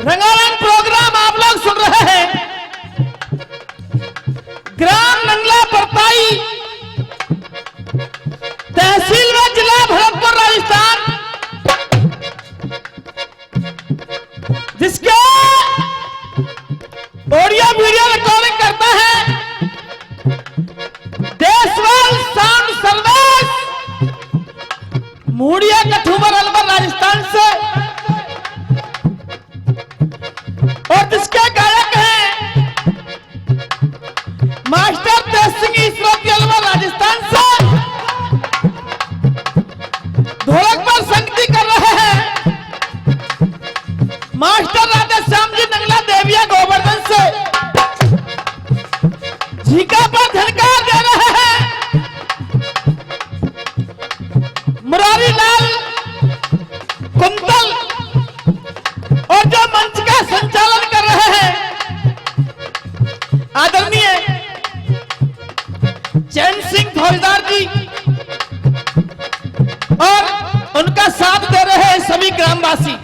रंगारंग प्रोग्राम आप लोग सुन रहे हैं। ग्राम नंगला परताई, तहसील व जिला भरतपुर, राजस्थान, जिसके ऑडियो वीडियो रिकॉर्डिंग करता है देशवाल साउंड सर्विस, मूड़िया कठुबर अलवर, राजस्थान से, और जिसके गायक हैं मास्टर तेज सिंह ईश्वरी अलवर, राजस्थान से। ढोलक पर संगति कर रहे हैं मास्टर राधे श्याम जी नंगला देविया गोवर्धन से। झीका पर झनकार दे रहे हैं मुरारी लाल कुंतल, और जो मंच का संचालन कर रहे हैं आदरणीय चैन सिंह फौजदार जी, और उनका साथ दे रहे हैं सभी ग्रामवासी।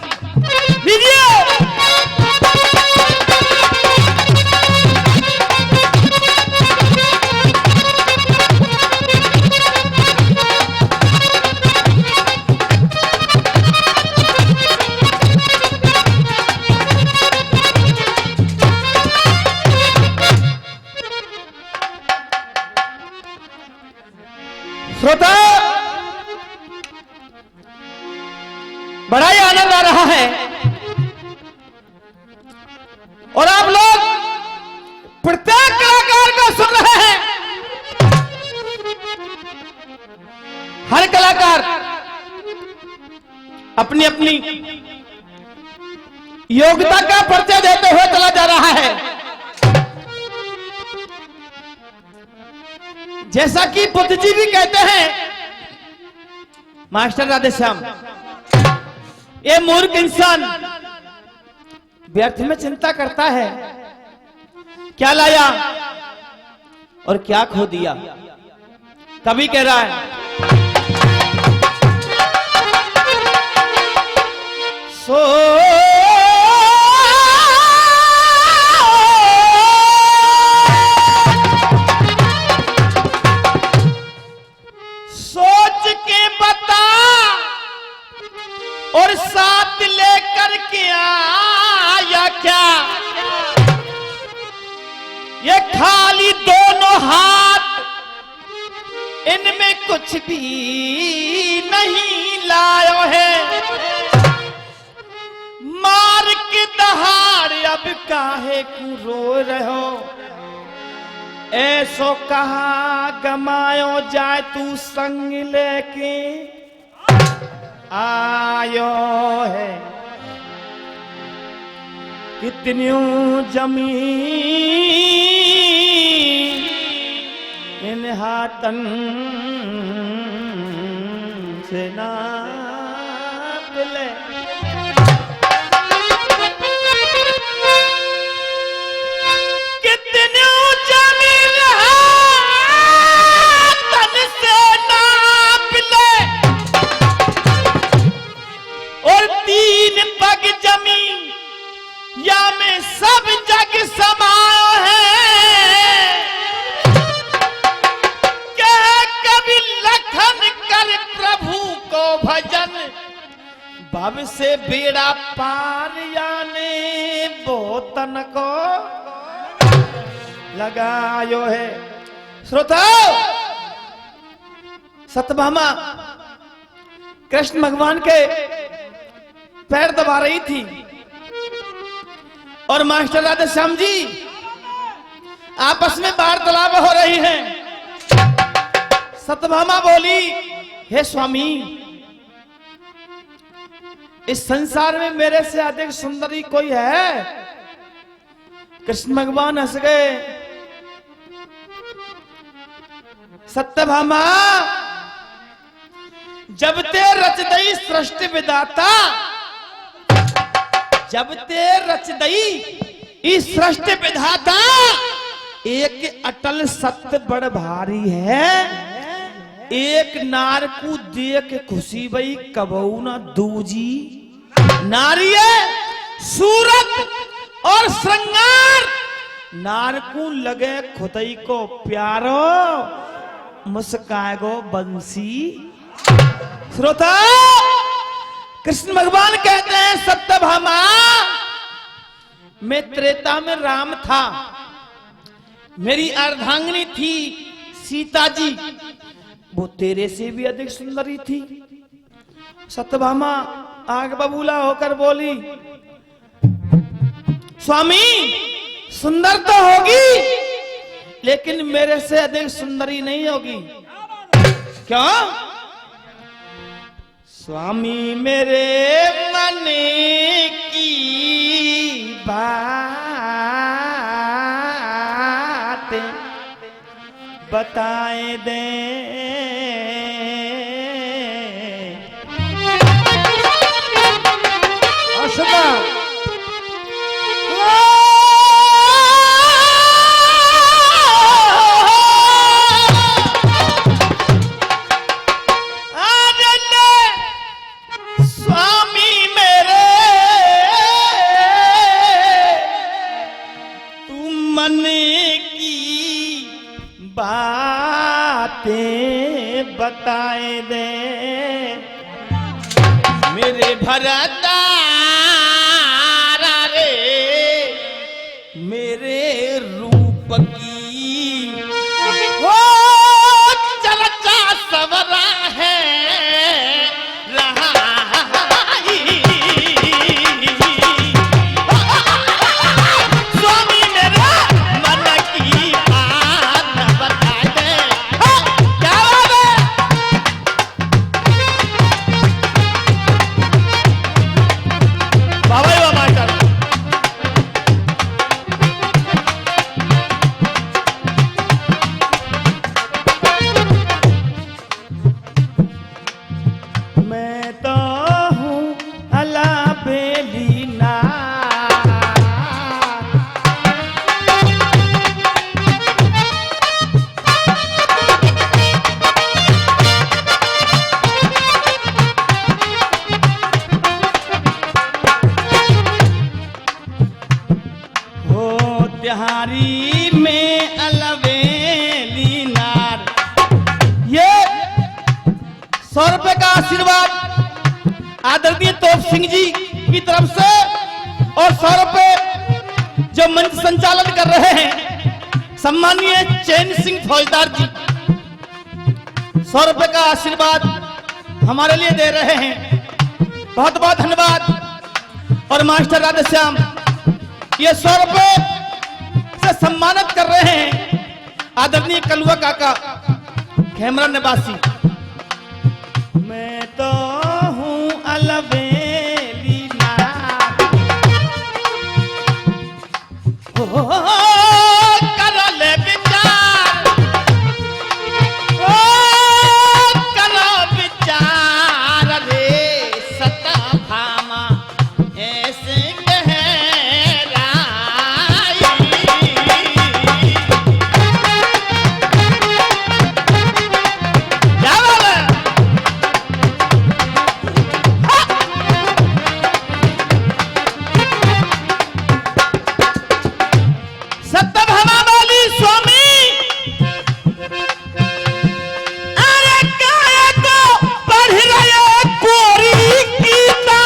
श्रोता, बड़ा ही आनंद आ रहा है और आप लोग प्रत्येक कलाकार को सुन रहे हैं। हर कलाकार अपनी अपनी योग्यता का परिचय देते हुए चला जा रहा है। जैसा कि बुद्ध जी भी कहते हैं, मास्टर राधे श्याम, ये मूर्ख इंसान व्यर्थ में चिंता करता है, क्या लाया और क्या खो दिया। कभी कह रहा है सोच के बता और साथ लेकर के आया क्या, ये खाली दोनों हाथ, इनमें कुछ भी नहीं लायो है। मार के दहाड़ अब काहे को रो रहे हो, ऐसो कहा गमायो जाए तू संग लेके आयो है। कितनी जमीन इन हाथन से नाप ले, कितनी जमीन हाथन से नाप ले, और 3 पग जमीन या में सब जग समायो है। क्या कभी लखन कर प्रभु को भजन, भव से बेड़ा पार याने बोतन को लगायो है। श्रोताओ, सत्यभामा कृष्ण भगवान के पैर दबा रही थी और मास्टर राधे श्याम जी आपस में वार्तालाप हो रही हैं। सत्यभामा बोली, हे स्वामी, इस संसार में मेरे से अधिक सुंदरी कोई है? कृष्ण भगवान हंस गए। सत्यभामा, जब ते रच दई सृष्टि विदाता, जब ते रच दई इस सृष्टि विधाता, एक अटल सत्य बड़ भारी है, एक नार को देख खुशी बई कबऊ न दूजी। नारी सूरत और श्रृंगार नारकू लगे खुदई को प्यारो मुस्काए गो बंसी। श्रोता, कृष्ण भगवान कहते हैं सत्यभामा, मैं त्रेता में राम था, मेरी अर्धांगिनी थी सीता जी, वो तेरे से भी अधिक सुंदरी थी। सत्यभामा आग बबूला होकर बोली, स्वामी सुंदर तो होगी लेकिन मेरे से अधिक सुंदरी नहीं होगी। क्यों? स्वामी मेरे मन की बातें बताए दें। आशा बताए दे मेरे भरतारा रे, मेरे रूप की वो चलता सवरा है रहा। स्वामी मेरा मन की बात बता दे। क्या बात है? बाबा मास्टर मैं तो हूँ अला बेलीना, हो तिहारी में अलवेली नार। ये 100 रुपए का आशीर्वाद आदरणीय तोप सिंह जी की तरफ से और 100 रुपए जो मंच संचालन कर रहे हैं सम्मानीय चैन सिंह फौजदार जी, 100 रुपए का आशीर्वाद हमारे लिए दे रहे हैं। बहुत बहुत धन्यवाद। और मास्टर राधेश्याम ये 100 रुपए से सम्मानित कर रहे हैं आदरणीय कलुआ काका खेमरा निवासी। मैं तो हूँ अलवेली नार, कर ले विचार, करो विचार रे सत्यभामा ऐसे गहराई। क्या बात है? सत्यभामा बोली, स्वामी अरे काहे को पढ़ रहे कोरी गीता,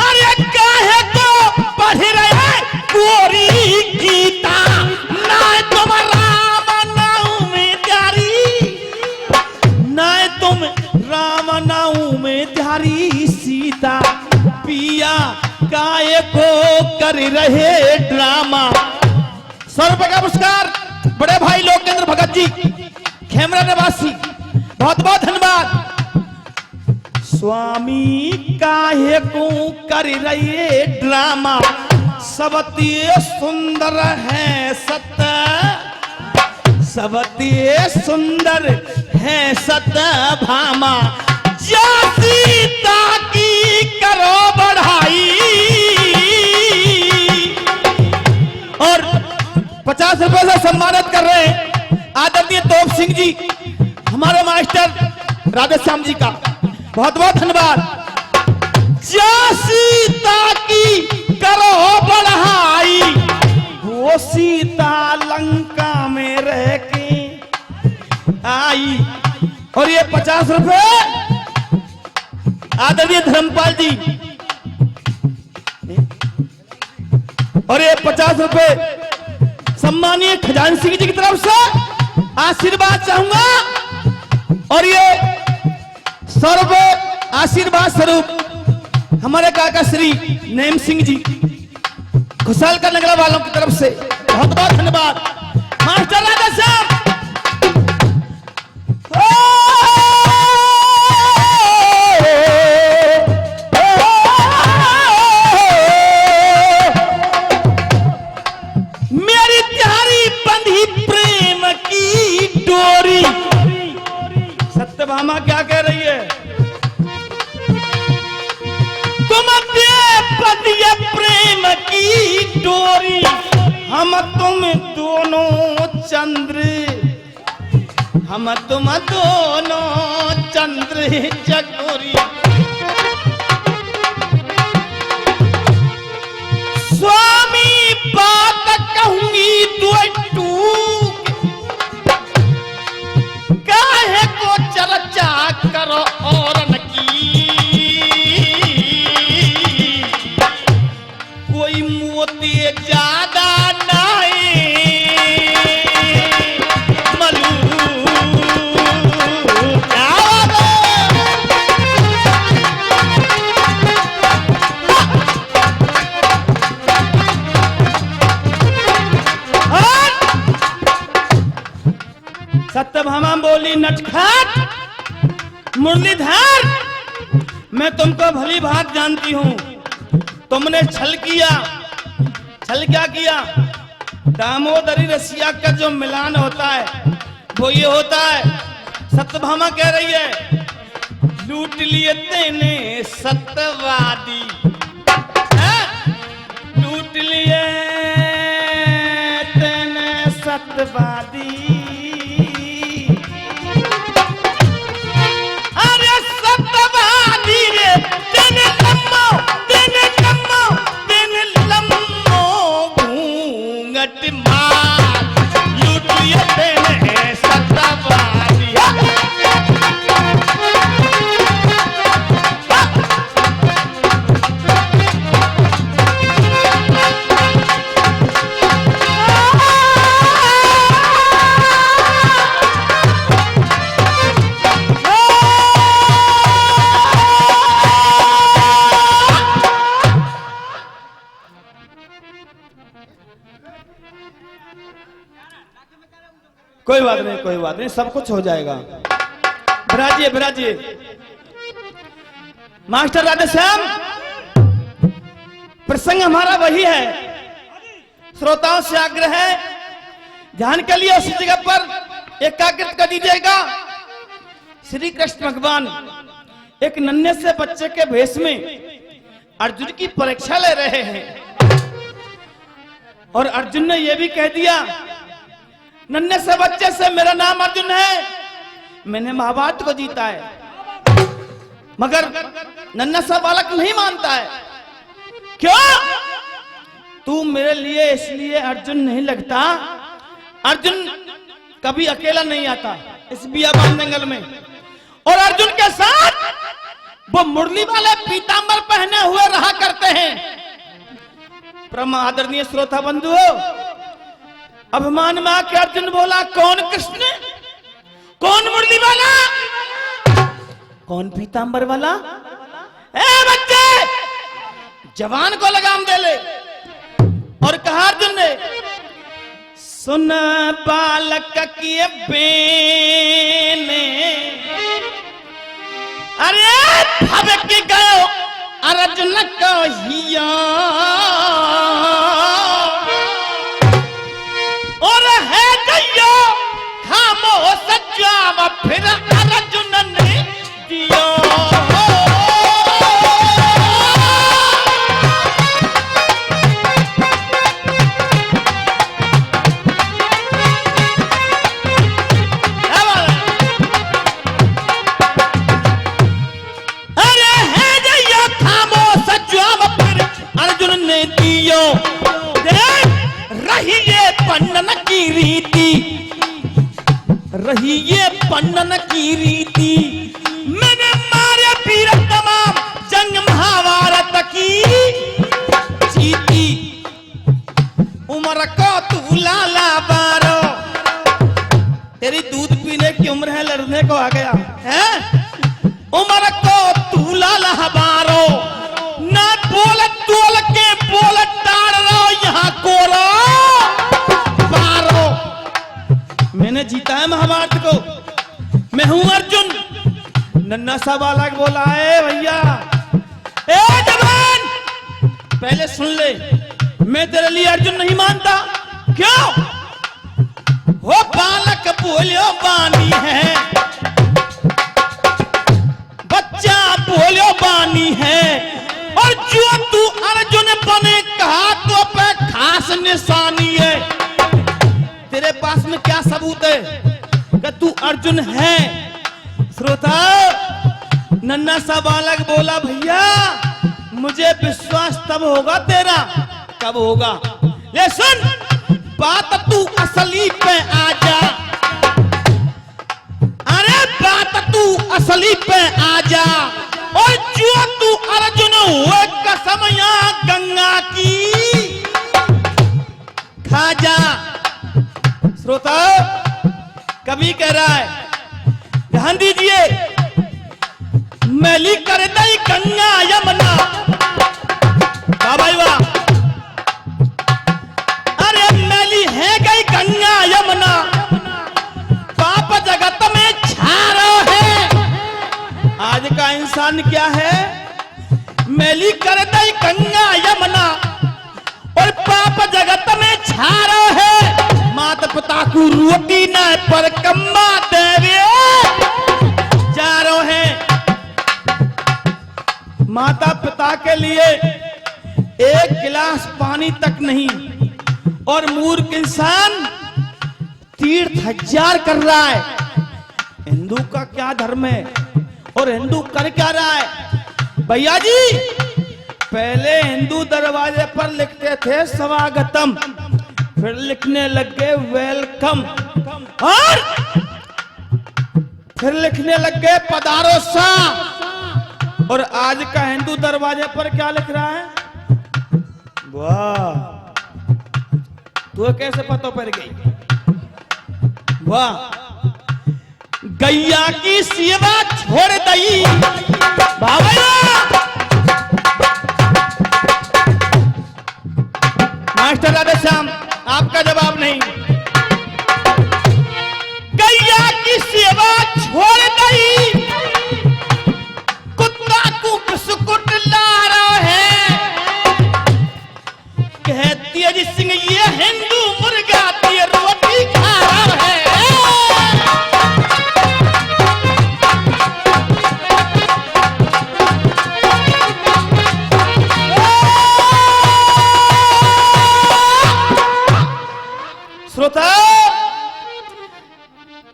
अरे काहे को पढ़ रहे कोरी गीता, ना तुम राम नाऊ में ध्यारी, ना तुम राम नाऊ में ध्यारी सीता, पिया काहे को कर रहे ड्रामा। 100 रुपए का पुरस्कार बड़े भाई लोकेंद्र भगत जी खेमरा निवासी, बहुत बहुत धन्यवाद। स्वामी काहे को कर रहे ड्रामा, सबती सुंदर है सत्य, सबती सुंदर है सत्यभामा, जा सीता की करो बढ़ाई। और 50 रुपए से सम्मानित कर रहे हैं आदरणीय तोप सिंह जी हमारे मास्टर राधेश्याम जी का, बहुत बहुत धन्यवाद। जा आई। और ये 50 रुपए आदरणीय धर्मपाल जी, और ये 50 रुपए सम्मानीय खजान सिंह जी की तरफ से आशीर्वाद चाहूंगा। और ये 100 रुपए आशीर्वाद स्वरूप हमारे काका श्री नेम सिंह जी खुशहाल का नगला वालों की तरफ से बहुत बहुत धन्यवाद। मास्टर राजा साहब, मेरी प्यारी बंधी प्रेम की डोरी। सत्यभामा क्या कह रही है? तुम बंधिए प्रेम की डोरी, हम तुम दोनों चंद्र, हम तुम दोनों चंद्र चकोरी। स्वामी बात कहूंगी दो टूक, काहे को चर्चा करो और न की। कोई मोती ज्यादा नहीं मलू क्या सत्यभामा बोली, नटखट मुरलीधर, मैं तुमको भली भांति जानती हूं। तुमने छल किया। छल क्या किया? दामोदरी रसिया का जो मिलान होता है वो ये होता है। सत्यभामा कह रही है, लूट लिए तेने सत्यवादी, लूट लिए तेने सत्यवादी। अरे सत्यवादी रे तेने लम्बो, तेने लम्बो, तेने लम्बो घूंघट मार, लूट लिए तेने सत्यवादी। कोई बात नहीं, कोई बात नहीं, सब कुछ हो जाएगा। भराजिए भराजिए। मास्टर राधेश्याम, प्रसंग हमारा वही है। श्रोताओं से आग्रह है, ध्यान के लिए उसी जगह पर एकाग्रत कर दीजिएगा। श्री कृष्ण भगवान एक नन्हे से बच्चे के भेष में अर्जुन की परीक्षा ले रहे हैं। और अर्जुन ने यह भी कह दिया, नन्हे से बच्चे से मेरा नाम अर्जुन है, मैंने महाभारत को जीता है। मगर नन्हा सा बालक नहीं मानता है। क्यों? तू मेरे लिए इसलिए अर्जुन नहीं लगता। अर्जुन कभी अकेला नहीं आता इस बियाबान जंगल में। और अर्जुन के साथ वो मुरली वाले पीतांबर पहने हुए रहा करते हैं। परम आदरणीय श्रोता बंधु, अभिमान में आके अर्जुन बोला, कौन कृष्ण, कौन मुरली वाला, कौन पीतांबर वाला? ए बच्चे, जवान को लगाम दे ले। और कहा अर्जुन ने, सुन बालक की बेने, अरे भव की गयो अर्जुन कहिया। और है जइयो खामोश जाव, फिर अर्जुन ने दियो। अरे है जइयो खामोश जाव, फिर अर्जुन ने दियो। रही ये पन्नन की रीति, रही ये पंडन की रीति, मैंने मारे वीर तमाम जंग महाभारत की जीती। उम्र को तू लाला बारो, तेरी दूध पीने की उम्र है, लड़ने को आ गया है। उम्र को तू लाला बारो, ना बोल तोल के बोल टाड़ रहो यहाँ को रो बारो। मैंने जीता है महाभारत को, मैं हूं अर्जुन। नन्ना सा बालक बोला है भैया ए जवान पहले सुन ले, मैं तेरे लिए अर्जुन नहीं मानता। क्यों? वो बालक बोलियो बानी है, बच्चा बोलियो बानी है, और जो तू अर्जुन बने कहा तो पे खास निशानी है। तेरे पास में क्या सबूत है कि तू अर्जुन है? श्रोता नन्ना सा बालक बोला भैया मुझे विश्वास तब होगा तेरा, कब होगा? ले सुन बात तू असली पे आ जा, अरे बात तू असली पे आ जा, और जो तू अर्जुन हुए कसम यहाँ गंगा की खा जा। श्रोता कवि कह रहा है, ध्यान दीजिए, मैली कर दई गंगा यमुना, वाह भाई वाह, अरे मैली है गई गंगा यमुना, पाप जगत में छा रहा है। आज का इंसान क्या है? मैली कर दई गंगा यमुना और पाप जगत में छा रहा है। माता पिता को रोटी न पर कम्मा देवे जा रहे हैं। माता पिता के लिए एक गिलास पानी तक नहीं, और मूर्ख इंसान तीर्थ हजार कर रहा है। हिंदू का क्या धर्म है और हिंदू कर क्या रहा है? भैया जी पहले हिंदू दरवाजे पर लिखते थे स्वागतम, फिर लिखने लग गए वेलकम, और फिर लिखने लग गए पधारो सा। और आज का हिंदू दरवाजे पर क्या लिख रहा है? वाह, तू कैसे पता पड़ गई? वाह, गैया की सेवा छोड़ दई बाबा। मास्टर राधेश्याम आपका जवाब नहीं। गैया की सेवा छोड़ दई, कुत्ता को बिस्कुट ला रहा है। कहती है जी सिंह ये हिंदू मुर्गा की रोटी खा रहा है। श्रोता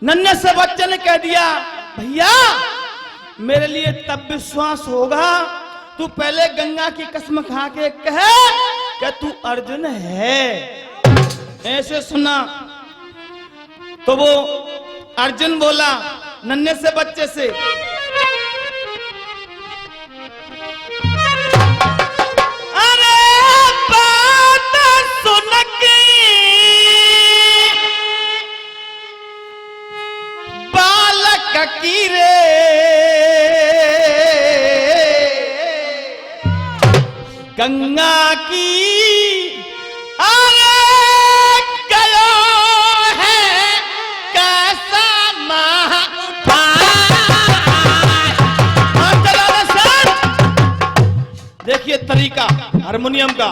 नन्हे से बच्चे ने कह दिया भैया मेरे लिए तब विश्वास होगा तू पहले गंगा की कसम खा के कहे कि तू अर्जुन है। ऐसे सुना तो वो अर्जुन बोला नन्हे से बच्चे से, अरे बात सुन के बालक की रे गंगा की आगे गया है कैसा माह उठा। देखिए तरीका हारमोनियम का।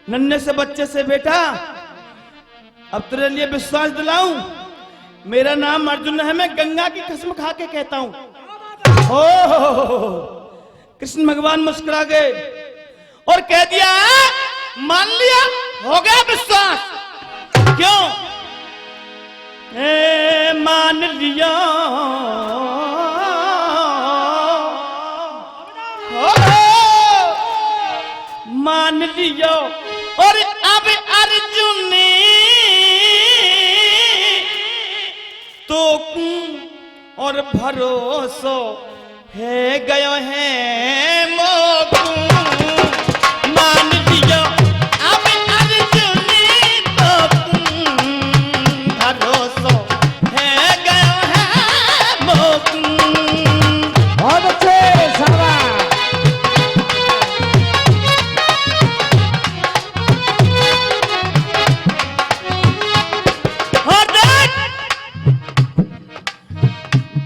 नन्हे से बच्चे से बेटा अब तेरे लिए विश्वास दिलाऊं, मेरा नाम अर्जुन है, मैं गंगा की कसम खा के कहता हूं। ओ कृष्ण भगवान मुस्कुरा गए और कह दिया मान लिया, हो गया विश्वास। क्यों मान लिया, मान लियो। और अब अर्जुन तो और भरोसो है गयो है मोकू, मान लियो अब अर्जुन तो भरोसो है गयो है मोकू। बहुत अच्छे शाबाश।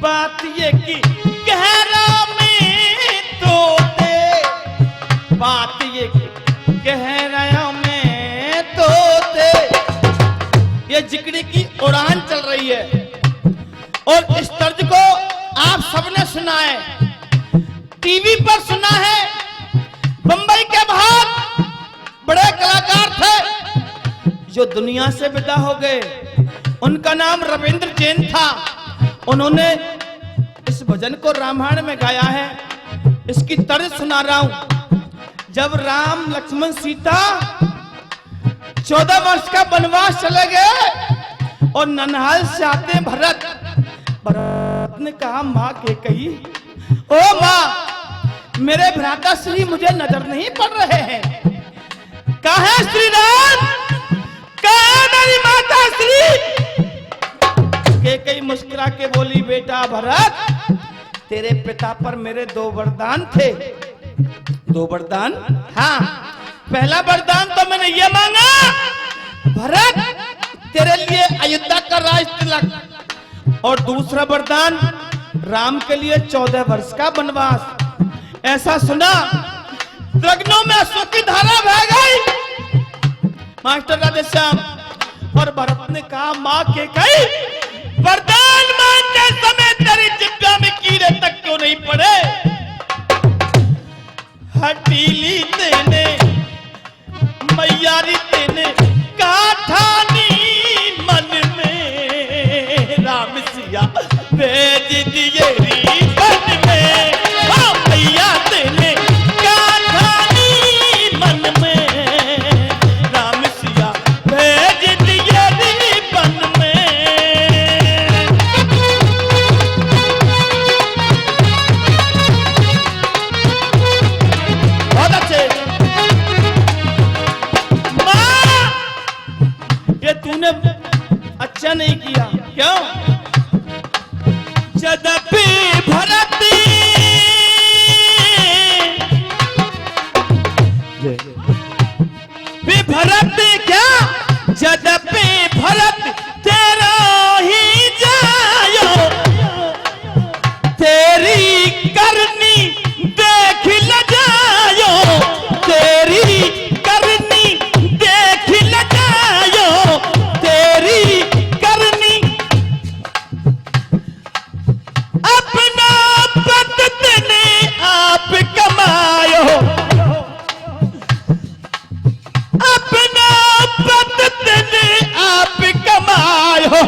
बात ये की गहरा में तोते, बात ये की गहरा में तोते, ये जिगड़ी की उड़ान चल रही है और इस तर्ज को आप सबने सुना है, टीवी पर सुना है। बंबई के बहुत बड़े कलाकार थे जो दुनिया से विदा हो गए, उनका नाम रविंद्र जैन था। उन्होंने इस भजन को रामायण में गाया है, इसकी तर्ज सुना रहा हूं। जब राम लक्ष्मण सीता 14 वर्ष का वनवास चले गए और ननिहाल से आते भरत, भरत ने कहा मां के कही, ओ मां मेरे भ्राता श्री मुझे नजर नहीं पड़ रहे हैं, कहां है श्री राम, कहां है मेरी माता श्री। कई मुस्कुरा के बोली बेटा भरत तेरे पिता पर मेरे 2 वरदान थे। 2 वरदान? हाँ, पहला वरदान तो मैंने ये मांगा भरत तेरे लिए अयोध्या का राज तिलक, और दूसरा वरदान राम के लिए 14 वर्ष का वनवास। ऐसा सुना लखनऊ में अश्व की धारा बह गई। मास्टर राधेश्याम और भरत ने कहा मां के कही वरदान मांगते समय तेरी जिब्बा में कीड़े तक क्यों नहीं पड़े। हटीली तेने मैयारी तेने काठानी मन में राम सिया भेज दिए री बन में, हाँ मैया तेने काठानी मन में राम सिया भेज दिए री बन में। तूने अच्छा नहीं किया, क्यों? यद्यपि भरत भरत क्या यद्यपि भरत तेरा ही जायो, तेरी करनी देख ल जायो, तेरी करनी देख ल जायो, तेरी करनी अपना पत ने आप कमायो, अपना पत ने आप कमायो।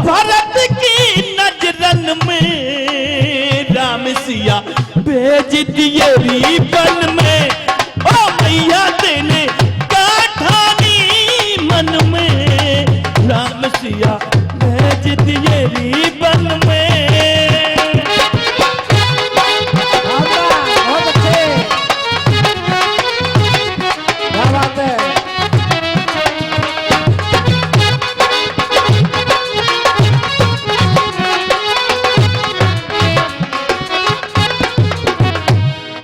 भरत की नजरन में राम सिया भेज दिए री बन में, ओ मैया तेने काठानी मन में राम सिया भेज दिए री बन में। बहुत अच्छे, क्या बात है।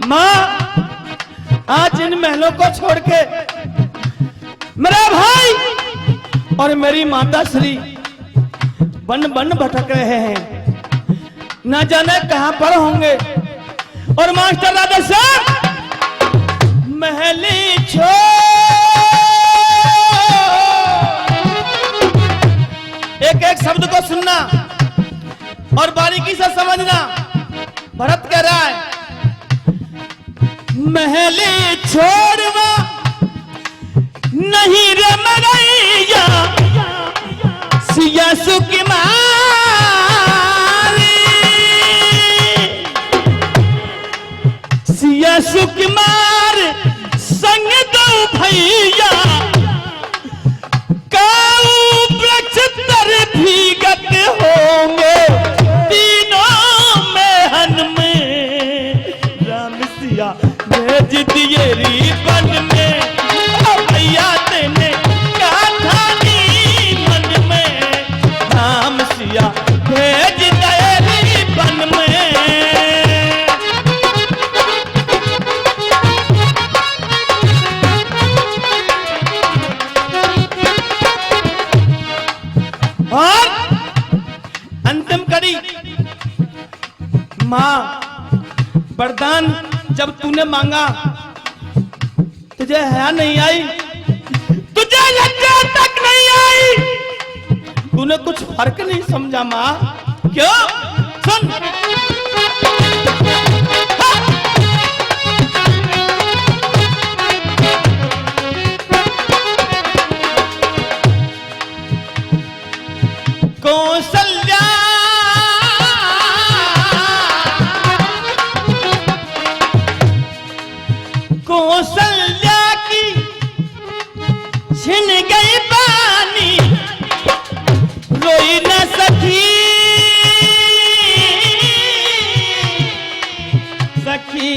मां आज इन महलों को छोड़ के मेरा भाई और मेरी माता श्री बन बन भटक रहे हैं, न जाने कहां पर होंगे। और मास्टर राधेश्याम महली छोड़ शब्द को सुनना और बारीकी से समझना। भरत कह रहा है, महले छोड़वा नहीं रे मरैया सिया सुकुमारी, सिया सुकुमार संग दो भैया काऊ वृक्ष तर भीगत होंगे तीनों मेहन में। राम सिया भेज दिए री वन में, भैया तेने कहा था नी मन में। राम सिया भेज दिए री वन में। और अंतिम कड़ी, मां वरदान जब तूने मांगा तुझे हया नहीं आई, तुझे लज्जा तक नहीं आई, तूने कुछ फर्क नहीं समझा मां। क्यों? सुन, कौशल्या कौशल्या की छिन गई बानी, रोई न सखी सखी,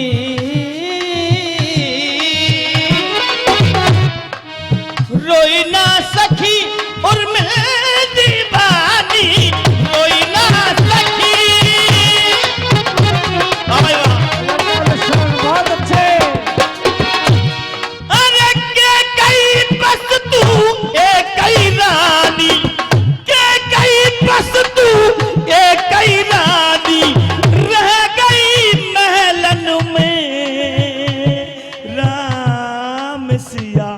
रोई न सखी और मैं दीवानी, रोई न सखी। बहुत अच्छे। अरे के कई बस तू एक कई रानी, के कई बस तू एक कई रानी, रह गई महलन में। राम सिया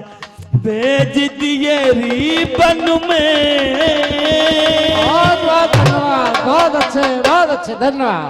भेज दिए री बन में। बहुत बहुत धन्यवाद, बहुत अच्छे धन्यवाद।